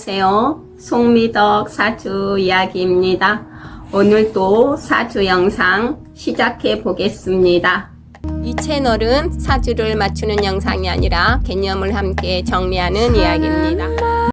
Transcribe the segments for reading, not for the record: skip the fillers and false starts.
안녕하세요. 송미덕 사주 이야기입니다. 오늘도 사주 영상 시작해 보겠습니다. 이 채널은 사주를 맞추는 영상이 아니라 개념을 함께 정리하는 이야기입니다.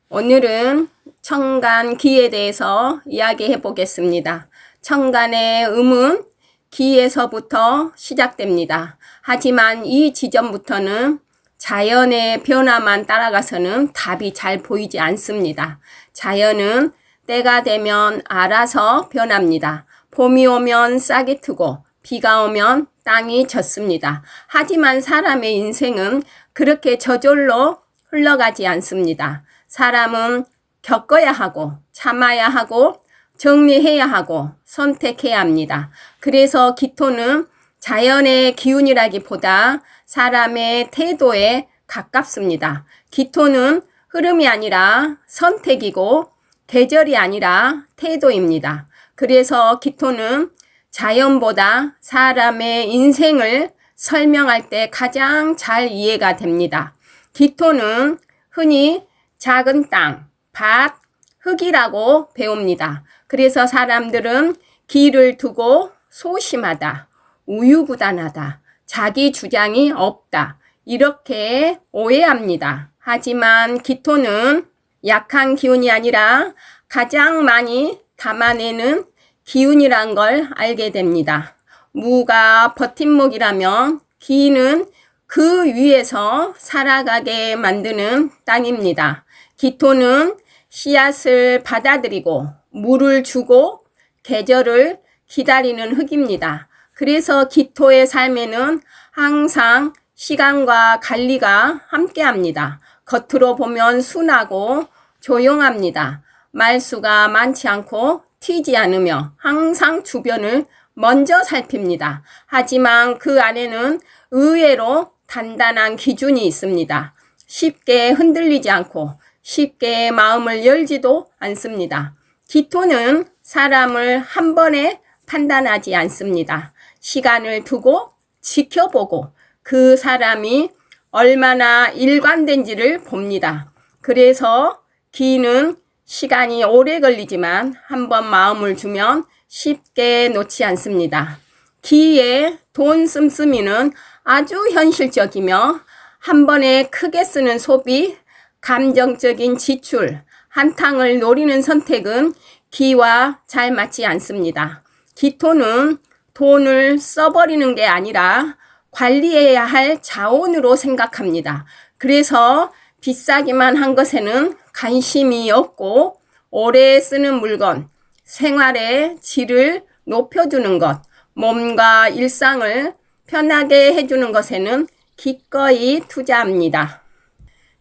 오늘은 천간 기에 대해서 이야기해 보겠습니다. 천간의 음은 기에서부터 시작됩니다. 하지만 이 지점부터는 자연의 변화만 따라가서는 답이 잘 보이지 않습니다. 자연은 때가 되면 알아서 변합니다. 봄이 오면 싹이 트고 비가 오면 땅이 젖습니다. 하지만 사람의 인생은 그렇게 저절로 흘러가지 않습니다. 사람은 겪어야 하고 참아야 하고 정리해야 하고 선택해야 합니다. 그래서 기토는 자연의 기운이라기보다 사람의 태도에 가깝습니다. 기토는 흐름이 아니라 선택이고 계절이 아니라 태도입니다. 그래서 기토는 자연보다 사람의 인생을 설명할 때 가장 잘 이해가 됩니다. 기토는 흔히 작은 땅, 밭, 흙이라고 배웁니다. 그래서 사람들은 기를 두고 소심하다, 우유부단하다, 자기 주장이 없다 이렇게 오해합니다. 하지만 기토는 약한 기운이 아니라 가장 많이 담아내는 기운이란 걸 알게 됩니다. 무가 버팀목이라면 기는 그 위에서 살아가게 만드는 땅입니다. 기토는 씨앗을 받아들이고 물을 주고 계절을 기다리는 흙입니다. 그래서 기토의 삶에는 항상 시간과 관리가 함께합니다. 겉으로 보면 순하고 조용합니다. 말수가 많지 않고 튀지 않으며 항상 주변을 먼저 살핍니다. 하지만 그 안에는 의외로 단단한 기준이 있습니다. 쉽게 흔들리지 않고 쉽게 마음을 열지도 않습니다. 기토는 사람을 한 번에 판단하지 않습니다. 시간을 두고 지켜보고 그 사람이 얼마나 일관된지를 봅니다. 그래서 기는 시간이 오래 걸리지만 한번 마음을 주면 쉽게 놓지 않습니다. 기의 돈 씀씀이는 아주 현실적이며 한 번에 크게 쓰는 소비, 감정적인 지출, 한탕을 노리는 선택은 기와 잘 맞지 않습니다. 기토는 돈을 써버리는 게 아니라 관리해야 할 자원으로 생각합니다. 그래서 비싸기만 한 것에는 관심이 없고 오래 쓰는 물건, 생활의 질을 높여주는 것, 몸과 일상을 편하게 해주는 것에는 기꺼이 투자합니다.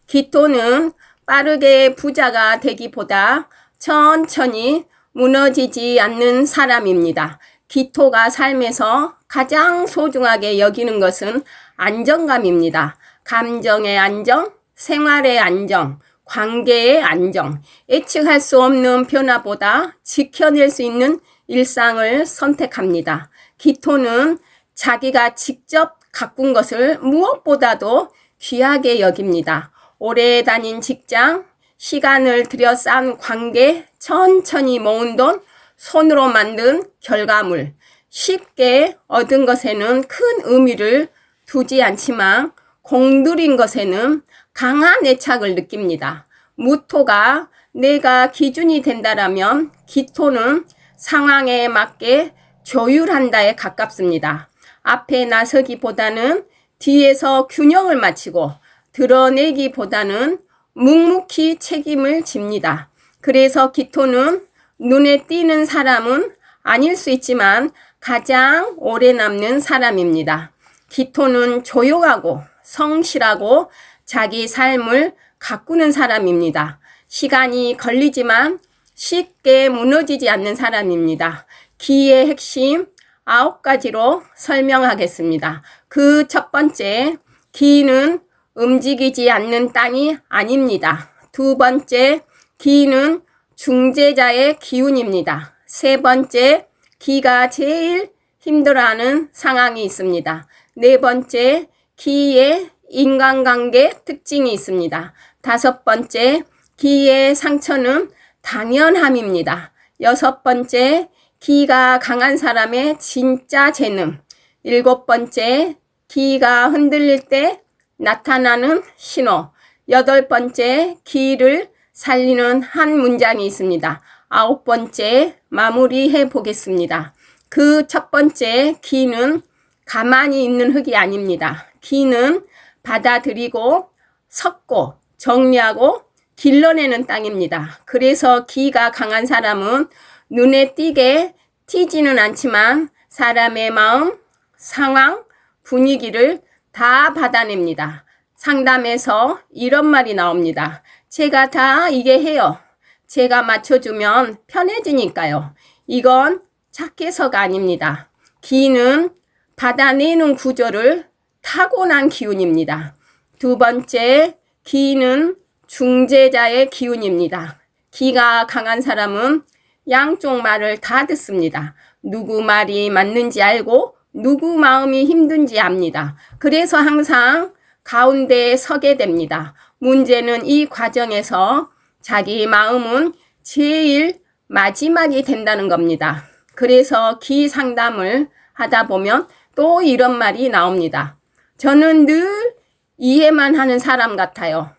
기토는 빠르게 부자가 되기보다 천천히 무너지지 않는 사람입니다. 기토가 삶에서 가장 소중하게 여기는 것은 안정감입니다. 감정의 안정, 생활의 안정, 관계의 안정, 예측할 수 없는 변화보다 지켜낼 수 있는 일상을 선택합니다. 기토는 자기가 직접 가꾼 것을 무엇보다도 귀하게 여깁니다. 오래 다닌 직장, 시간을 들여 쌓은 관계, 천천히 모은 돈, 손으로 만든 결과물, 쉽게 얻은 것에는 큰 의미를 두지 않지만 공들인 것에는 강한 애착을 느낍니다. 무토가 내가 기준이 된다라면 기토는 상황에 맞게 조율한다에 가깝습니다. 앞에 나서기보다는 뒤에서 균형을 맞추고 드러내기보다는 묵묵히 책임을 집니다. 그래서 기토는 눈에 띄는 사람은 아닐 수 있지만 가장 오래 남는 사람입니다. 기토는 조용하고 성실하고 자기 삶을 가꾸는 사람입니다. 시간이 걸리지만 쉽게 무너지지 않는 사람입니다. 기의 핵심 9가지로 설명하겠습니다. 그 첫 번째, 기는 움직이지 않는 땅이 아닙니다. 두 번째, 기는 중재자의 기운입니다. 세 번째, 기가 제일 힘들어하는 상황이 있습니다. 네 번째, 기의 인간관계 특징이 있습니다. 다섯 번째, 기의 상처는 당연함입니다. 여섯 번째, 기가 강한 사람의 진짜 재능. 일곱 번째, 기가 흔들릴 때 나타나는 신호. 여덟 번째, 기를 살리는 한 문장이 있습니다. 아홉 번째, 마무리해 보겠습니다. 그 첫 번째, 기는 가만히 있는 흙이 아닙니다. 기는 받아들이고 섞고 정리하고 길러내는 땅입니다. 그래서 기가 강한 사람은 눈에 띄지는 않지만 사람의 마음, 상황, 분위기를 다 받아냅니다. 상담에서 이런 말이 나옵니다. 제가 다 이게 해요. 제가 맞춰주면 편해지니까요. 이건 착해서가 아닙니다. 기는 받아내는 구조를 타고난 기운입니다. 두 번째, 기는 중재자의 기운입니다. 기가 강한 사람은 양쪽 말을 다 듣습니다. 누구 말이 맞는지 알고 누구 마음이 힘든지 압니다. 그래서 항상 가운데에 서게 됩니다. 문제는 이 과정에서 자기 마음은 제일 마지막이 된다는 겁니다. 그래서 기 상담을 하다 보면 또 이런 말이 나옵니다. 저는 늘 이해만 하는 사람 같아요.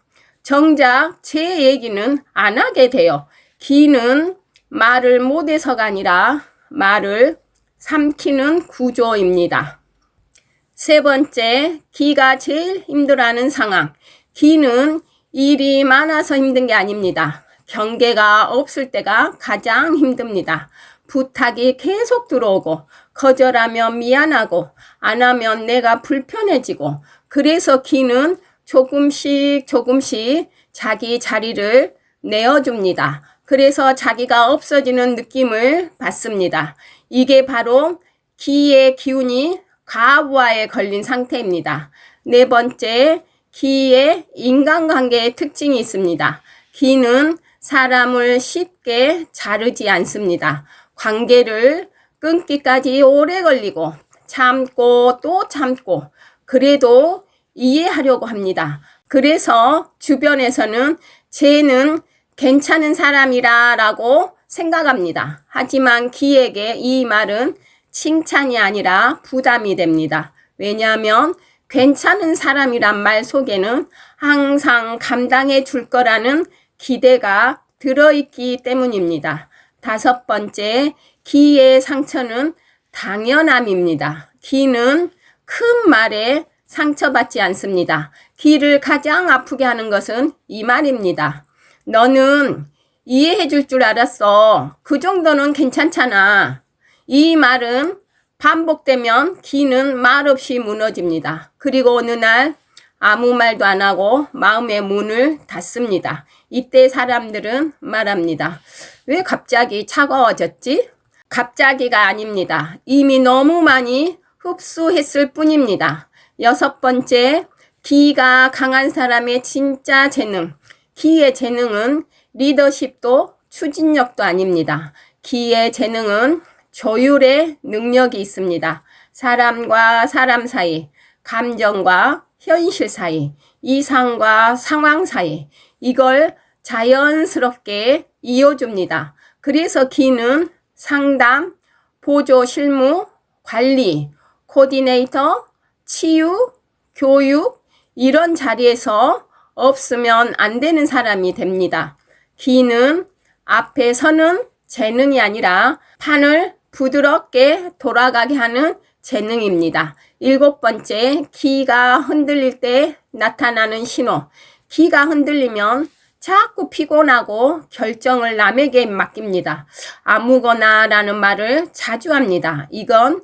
정작 제 얘기는 안 하게 돼요. 기는 말을 못해서가 아니라 말을 삼키는 구조입니다. 세 번째, 기가 제일 힘들어하는 상황. 기는 일이 많아서 힘든 게 아닙니다. 경계가 없을 때가 가장 힘듭니다. 부탁이 계속 들어오고 거절하면 미안하고 안 하면 내가 불편해지고 그래서 기는 조금씩 자기 자리를 내어줍니다. 그래서 자기가 없어지는 느낌을 받습니다. 이게 바로 기의 기운이 과부하에 걸린 상태입니다. 네 번째, 기의 인간관계의 특징이 있습니다. 기는 사람을 쉽게 자르지 않습니다. 관계를 끊기까지 오래 걸리고 참고 또 참고 그래도 이해하려고 합니다. 그래서 주변에서는 쟤는 괜찮은 사람이라 라고 생각합니다. 하지만 기에게 이 말은 칭찬이 아니라 부담이 됩니다. 왜냐하면 괜찮은 사람이란 말 속에는 항상 감당해 줄 거라는 기대가 들어있기 때문입니다. 다섯 번째, 기의 상처는 당연함입니다. 기는 큰 말에 상처받지 않습니다. 기를 가장 아프게 하는 것은 이 말입니다. 너는 이해해 줄 줄 알았어. 그 정도는 괜찮잖아. 이 말은 반복되면 기는 말없이 무너집니다. 그리고 어느 날 아무 말도 안 하고 마음의 문을 닫습니다. 이때 사람들은 말합니다. 왜 갑자기 차가워졌지? 갑자기가 아닙니다. 이미 너무 많이 흡수했을 뿐입니다. 여섯 번째, 기가 강한 사람의 진짜 재능. 기의 재능은 리더십도 추진력도 아닙니다. 기의 재능은 조율의 능력이 있습니다. 사람과 사람 사이, 감정과 현실 사이, 이상과 상황 사이, 이걸 자연스럽게 이어줍니다. 그래서 기는 상담, 보조 실무, 관리, 코디네이터, 치유, 교육 이런 자리에서 없으면 안 되는 사람이 됩니다. 기는 앞에 서는 재능이 아니라 판을 부드럽게 돌아가게 하는 재능입니다. 일곱 번째, 기가 흔들릴 때 나타나는 신호. 기가 흔들리면 자꾸 피곤하고 결정을 남에게 맡깁니다. 아무거나 라는 말을 자주 합니다. 이건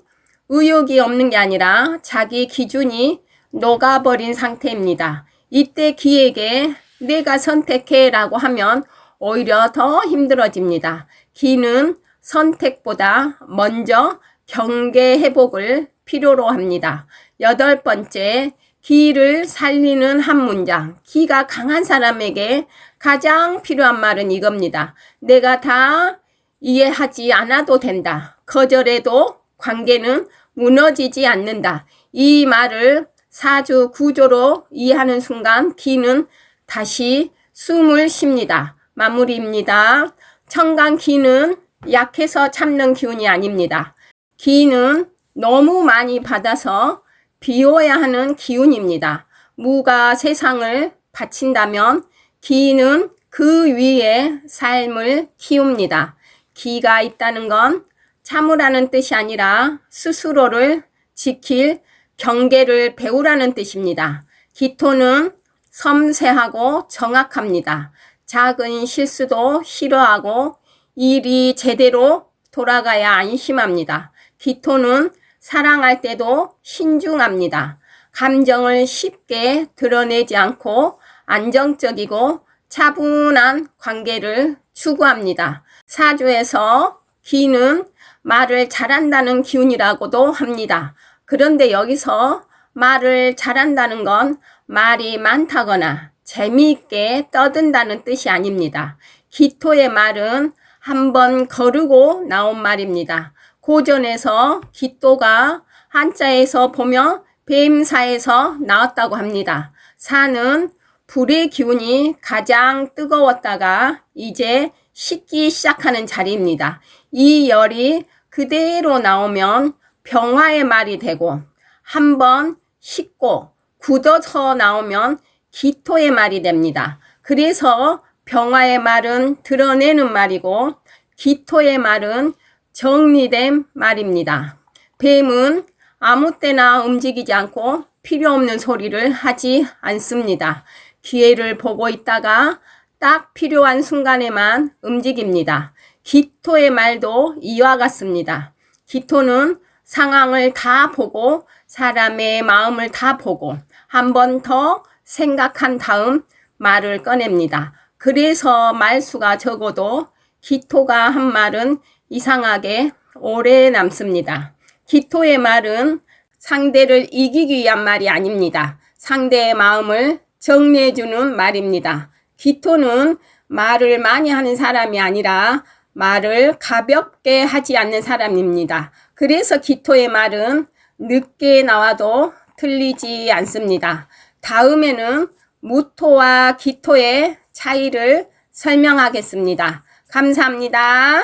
의욕이 없는 게 아니라 자기 기준이 녹아버린 상태입니다. 이때 기에게 내가 선택해 라고 하면 오히려 더 힘들어집니다. 기는 선택보다 먼저 경계 회복을 필요로 합니다. 여덟 번째, 기를 살리는 한 문장. 기가 강한 사람에게 가장 필요한 말은 이겁니다. 내가 다 이해하지 않아도 된다. 거절해도 관계는 무너지지 않는다. 이 말을 사주 구조로 이해하는 순간 기는 다시 숨을 쉽니다. 마무리입니다. 청강기는 약해서 참는 기운이 아닙니다. 기는 너무 많이 받아서 비워야 하는 기운입니다. 무가 세상을 바친다면 기는 그 위에 삶을 키웁니다. 기가 있다는 건 참으라는 뜻이 아니라 스스로를 지킬 경계를 배우라는 뜻입니다. 기토는 섬세하고 정확합니다. 작은 실수도 싫어하고 일이 제대로 돌아가야 안심합니다. 기토는 사랑할 때도 신중합니다. 감정을 쉽게 드러내지 않고 안정적이고 차분한 관계를 추구합니다. 사주에서 기는 말을 잘한다는 기운이라고도 합니다. 그런데 여기서 말을 잘한다는 건 말이 많다거나 재미있게 떠든다는 뜻이 아닙니다. 기토의 말은 한번 거르고 나온 말입니다. 고전에서 기토가 한자에서 보면 뱀사에서 나왔다고 합니다. 사는 불의 기운이 가장 뜨거웠다가 이제 식기 시작하는 자리입니다. 이 열이 그대로 나오면 병화의 말이 되고 한번 식고 굳어서 나오면 기토의 말이 됩니다. 그래서 병화의 말은 드러내는 말이고 기토의 말은 정리된 말입니다. 뱀은 아무 때나 움직이지 않고 필요 없는 소리를 하지 않습니다. 기회를 보고 있다가 딱 필요한 순간에만 움직입니다. 기토의 말도 이와 같습니다. 기토는 상황을 다 보고 사람의 마음을 다 보고 한 번 더 생각한 다음 말을 꺼냅니다. 그래서 말수가 적어도 기토가 한 말은 이상하게 오래 남습니다. 기토의 말은 상대를 이기기 위한 말이 아닙니다. 상대의 마음을 정리해주는 말입니다. 기토는 말을 많이 하는 사람이 아니라 말을 가볍게 하지 않는 사람입니다. 그래서 기토의 말은 늦게 나와도 틀리지 않습니다. 다음에는 무토와 기토의 차이를 설명하겠습니다. 감사합니다.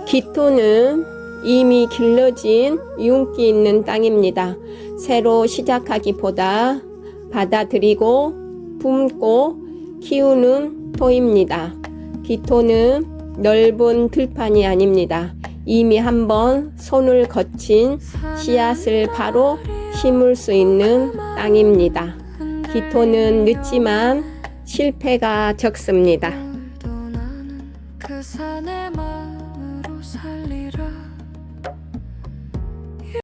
기토는 이미 길러진 윤기 있는 땅입니다. 새로 시작하기보다 받아들이고 품고 키우는 토입니다. 기토는 넓은 들판이 아닙니다. 이미 한번 손을 거친 씨앗을 바로 심을 수 있는 땅입니다. 기토는 늦지만 실패가 적습니다.